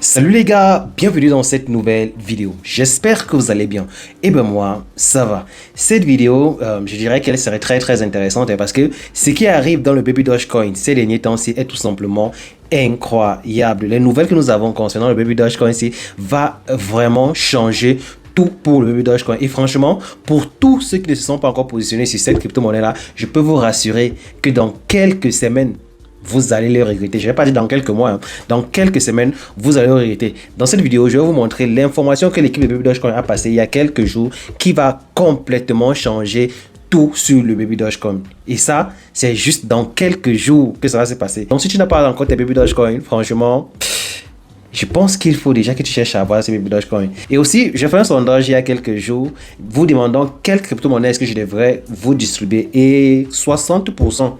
Salut les gars, bienvenue dans cette nouvelle vidéo. J'espère que vous allez bien. Et ben moi, ça va. Cette vidéo, je dirais qu'elle serait très intéressante parce que ce qui arrive dans le Baby Dogecoin ces derniers temps-ci est tout simplement incroyable. Les nouvelles que nous avons concernant le Baby Dogecoin va vraiment changer tout pour le Baby Dogecoin. Et franchement, pour tous ceux qui ne se sont pas encore positionnés sur cette crypto-monnaie-là, je peux vous rassurer que dans quelques semaines, vous allez le regretter. Je ne vais pas dire dans quelques mois, dans quelques semaines, vous allez le regretter. Dans cette vidéo, je vais vous montrer l'information que l'équipe de Baby Dogecoin a passée il y a quelques jours qui va complètement changer tout sur le Baby Dogecoin. Et ça, c'est juste dans quelques jours que ça va se passer. Donc, si tu n'as pas encore tes Baby Dogecoin, franchement, je pense qu'il faut déjà que tu cherches à avoir ces Baby Dogecoin. Et aussi, j'ai fait un sondage il y a quelques jours, vous demandant quelle crypto-monnaie est-ce que je devrais vous distribuer. Et 60%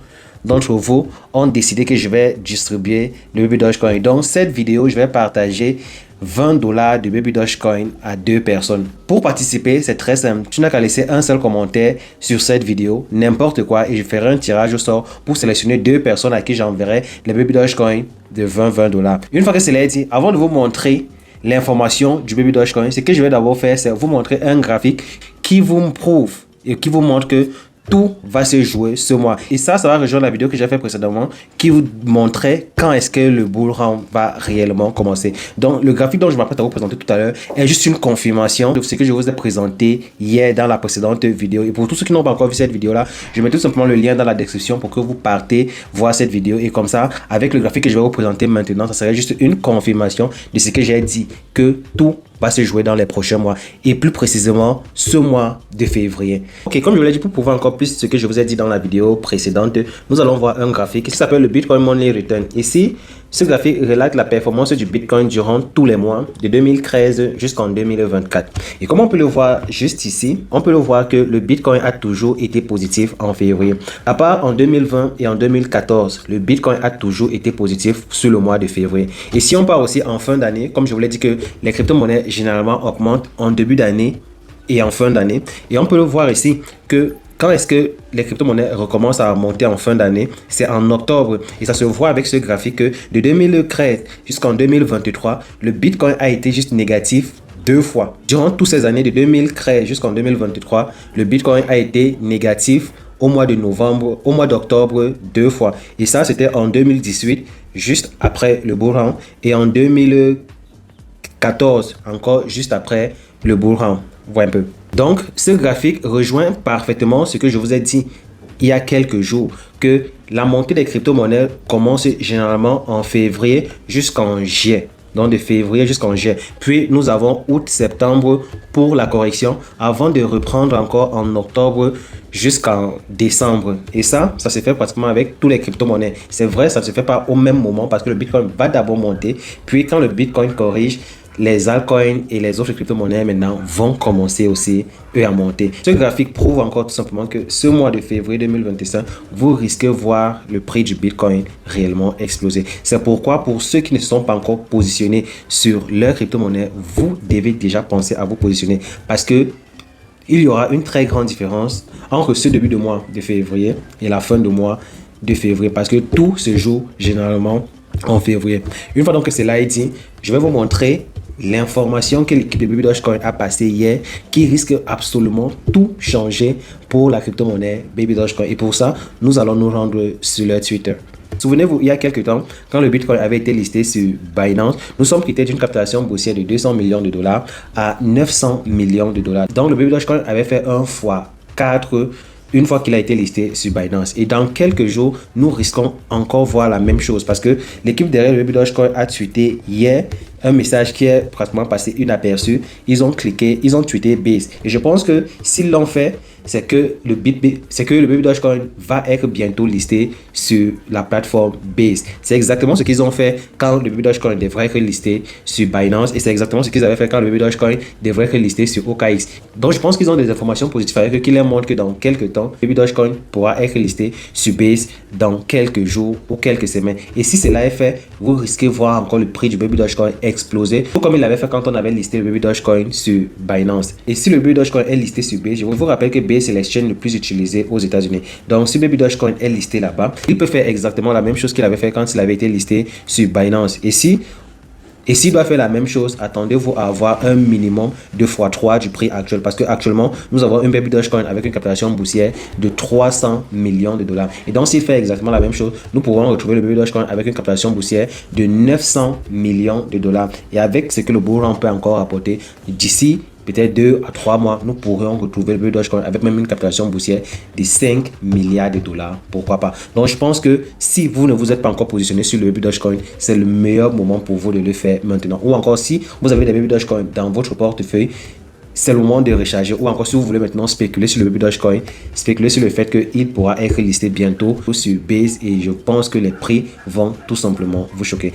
d'entre vous ont décidé que je vais distribuer le Baby Dogecoin. Donc, cette vidéo, je vais partager $20 de Baby Dogecoin à 2 personnes. Pour participer, c'est très simple. Tu n'as qu'à laisser un seul commentaire sur cette vidéo, n'importe quoi, et je ferai un tirage au sort pour sélectionner 2 personnes à qui j'enverrai les Baby Dogecoin de $20. Une fois que cela est dit, avant de vous montrer l'information du Baby Dogecoin, ce que je vais d'abord faire, c'est vous montrer un graphique qui vous prouve et qui vous montre que tout va se jouer ce mois. Et ça va rejoindre la vidéo que j'ai fait précédemment qui vous montrait quand est-ce que le bull run va réellement commencer. Donc, le graphique dont je m'apprête à vous présenter tout à l'heure est juste une confirmation de ce que je vous ai présenté hier dans la précédente vidéo. Et pour tous ceux qui n'ont pas encore vu cette vidéo-là, je mets tout simplement le lien dans la description pour que vous partez voir cette vidéo. Et comme ça, avec le graphique que je vais vous présenter maintenant, ça serait juste une confirmation de ce que j'ai dit, que tout va se jouer dans les prochains mois et plus précisément ce mois de février. Ok, comme je vous l'ai dit, pour pouvoir encore plus ce que je vous ai dit dans la vidéo précédente, nous allons voir un graphique qui s'appelle le Bitcoin Monthly Return. Ici, ce graphique relate la performance du Bitcoin durant tous les mois de 2013 jusqu'en 2024. Et comme on peut le voir juste ici, on peut le voir que le Bitcoin a toujours été positif en février. À part en 2020 et en 2014, le Bitcoin a toujours été positif sur le mois de février. Et si on part aussi en fin d'année, comme je vous l'ai dit que les crypto-monnaies généralement augmentent en début d'année et en fin d'année. Et on peut le voir ici que quand est-ce que les crypto-monnaies recommencent à monter en fin d'année? C'est en octobre. Et ça se voit avec ce graphique que de 2013 jusqu'en 2023, le Bitcoin a été juste négatif 2 fois. Durant toutes ces années de 2013 jusqu'en 2023, le Bitcoin a été négatif au mois de novembre, au mois d'octobre 2 fois. Et ça, c'était en 2018, juste après le bull run. Et en 2014, encore juste après le bull run. Voyez un peu. Donc, ce graphique rejoint parfaitement ce que je vous ai dit il y a quelques jours, que la montée des crypto-monnaies commence généralement en février jusqu'en juillet. Donc, de février jusqu'en juillet. Puis, nous avons août-septembre pour la correction avant de reprendre encore en octobre jusqu'en décembre. Et ça se fait pratiquement avec tous les crypto-monnaies. C'est vrai, ça ne se fait pas au même moment parce que le Bitcoin va d'abord monter. Puis, quand le Bitcoin corrige, les altcoins et les autres crypto-monnaies maintenant vont commencer aussi eux à monter. Ce graphique prouve encore tout simplement que ce mois de février 2025, vous risquez de voir le prix du Bitcoin réellement exploser. C'est pourquoi pour ceux qui ne se sont pas encore positionnés sur leur crypto-monnaie, vous devez déjà penser à vous positionner parce que il y aura une très grande différence entre ce début de mois de février et la fin de mois de février parce que tout se joue généralement en février. Une fois donc que cela est dit, je vais vous montrer l'information que l'équipe de Baby Dogecoin a passée hier qui risque absolument tout changer pour la crypto-monnaie Baby Dogecoin. Et pour ça, nous allons nous rendre sur leur Twitter. Souvenez-vous, il y a quelques temps, quand le Bitcoin avait été listé sur Binance, nous sommes quittés d'une captation boursière de 200 millions de dollars à 900 millions de dollars. Donc, le Baby Dogecoin avait fait 1 fois 4 une fois qu'il a été listé sur Binance. Et dans quelques jours, nous risquons encore voir la même chose parce que l'équipe derrière le Baby Dogecoin a tweeté hier un message qui est pratiquement passé inaperçu. Ils ont tweeté Base. Et je pense que s'ils l'ont fait, c'est que le Baby Dogecoin va être bientôt listé sur la plateforme Base. C'est exactement ce qu'ils ont fait quand le Baby Dogecoin devrait être listé sur Binance et c'est exactement ce qu'ils avaient fait quand le Baby Dogecoin devrait être listé sur OKX. Donc je pense qu'ils ont des informations positives avec eux qui leur montrent que dans quelques temps, le Baby Dogecoin pourra être listé sur Base dans quelques jours ou quelques semaines. Et si cela est fait, vous risquez de voir encore le prix du Baby Dogecoin exploser, tout comme il l'avait fait quand on avait listé le Baby Dogecoin sur Binance. Et si le Baby Dogecoin est listé sur Base, je vous rappelle que Base c'est l'exchange le plus utilisé aux États-Unis. Donc si Baby Dogecoin est listé là-bas, il peut faire exactement la même chose qu'il avait fait quand il avait été listé sur Binance. Et si Et s'il doit faire la même chose, attendez-vous à avoir un minimum de x3 du prix actuel. Parce qu'actuellement, nous avons un Baby Dogecoin avec une capitalisation boursière de 300 millions de dollars. Et donc, s'il fait exactement la même chose, nous pourrons retrouver le Baby Dogecoin avec une capitalisation boursière de 900 millions de dollars. Et avec ce que le bull run peut encore apporter d'ici peut-être 2 à 3 mois, nous pourrions retrouver le Baby Dogecoin avec même une capitalisation boursière de 5 milliards de dollars. Pourquoi pas? Donc, je pense que si vous ne vous êtes pas encore positionné sur le Baby Dogecoin, c'est le meilleur moment pour vous de le faire maintenant. Ou encore, si vous avez des Baby Dogecoin dans votre portefeuille, c'est le moment de recharger. Ou encore, si vous voulez maintenant spéculer sur le Baby Dogecoin, spéculer sur le fait qu'il pourra être listé bientôt sur Base et je pense que les prix vont tout simplement vous choquer.